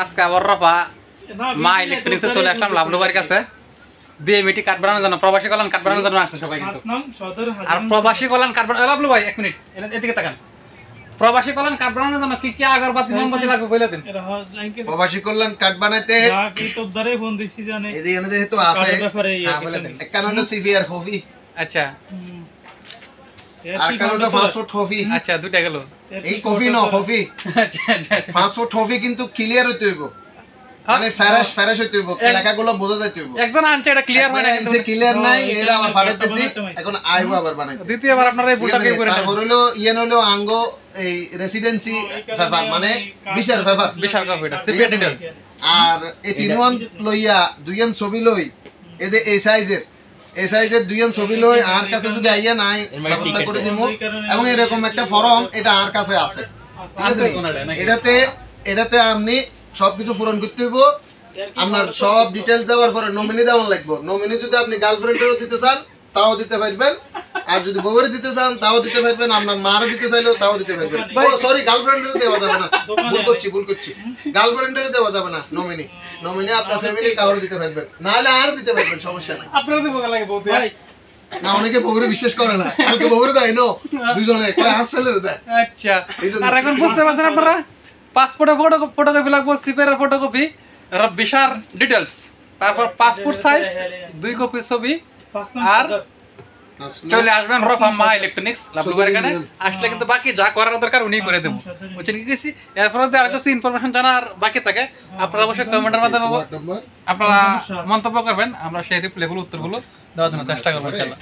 আজকে আবার রফা মা ইলেকট্রনিক্সে চলে আসলাম লাভলু ভাইয়ের কাছে। বিএমইটি কাঠ বানানোর জন্য, প্রবাসী কল্যাণ কাঠ বানানোর জন্য আসছে সবাই কিন্তু। আর প্রবাসী কল্যাণ কাঠ বানানো, লাভলু ভাই এক মিনিট এদিকে তাকান। প্রবাসী কল্যাণ কাঠ বানানোর জন্য কি কি আগরবাতি মোমবাতি লাগবে বলে দিন। প্রবাসী কল্যাণ কাঠ বানাইতে এই যে এখানে যেহেতু আছে একানোটা সিভিআর কফি, আচ্ছা আর কানোটা ফাস্টফুড কফি। আচ্ছা দুইটা গেল। এই কফি ন কফি আচ্ছা আচ্ছা ফাস্টফুড কফি কিন্তু ক্লিয়ার হইতে হইব, মানে ফ্রেশ হইতে হইব, লেখাগুলো বোঝা যাইতে হইব। একজন আনছে এটা ক্লিয়ার হয় না, আনছে ক্লিয়ার নাই, এরা আবার ফাটাইতেছি, এখন আইবো আবার বানাইতে। দ্বিতীয়বার আপনারা এই ভুলটা কে করে তারপর হলো হলো আঙ্গো এই রেসিডেন্সি পেপার, মানে বিশাল পেপার, বিশাল কপিটা সিপিএ ডিটেইলস। আর এই তিনওয়ান লইয়া দুইয়ান ছবি লই, এই যে এই সাইজের দুইয়ান ছবি লই আর কাছে যদি আইয়া নাই ব্যবস্থা করে দিমু। এবং এরকম একটা ফর্ম এটা আর কাছে আছে, এটাতে আপনি সবকিছু পূরণ করতে হইব। আপনার সব ডিটেইলস দেওয়ার পরে নমিনি দেওয়া লাগবে। নমিনি যদি আপনি গার্লফ্রেন্ডেরও দিতে চান তাও দিতে পারবেন, আর যদি বউয়ের দিতে চান তাও দিতে পারবেন, আপনার মারও দিতে চাইলেও তাও দিতে পারবেন। সরি, গার্লফ্রেন্ডেরও দেওয়া যাবে না, ভুল করছি, গার্লফ্রেন্ডেরও দেওয়া যাবে না। নমিনি আপনার ফ্যামিলি কাউরে দিতে পারবেন, নাহলে আর দিতে পারবেন, সমস্যা নাই। আপনারা তো লাগে বলতে না, অনেকে বউরে বিশ্বাস করে না, কালকে বউরে দেয় নো দুজনে কয় হাসছেলের দেয়। আচ্ছা, আর এখন বুঝতে পারছেন আপনারা পাসপোর্টের ফটোকপি লাগবে, সিপের ফটোকপি, ভিসার ডিটেইলস, তারপর পাসপোর্ট সাইজ 2 কপি ছবি, আর চলে আসবেন রফা মা ইলেকট্রনিক্স লাভলু ভাইয়ের এখানে। আসলে কিন্তু বাকি যা করার দরকার উনি করে দেবো, বুঝছেন কি গেছি। এরপরে যদি আর কিছু ইনফরমেশন জানার বাকি থাকে আপনারা অবশ্যই কমেন্টের মাধ্যমে আপনারা মন্তব্য করবেন, আমরা সেই রিপ্লাইগুলো উত্তরগুলো দেওয়ার জন্য চেষ্টা করবো ইনশাআল্লাহ।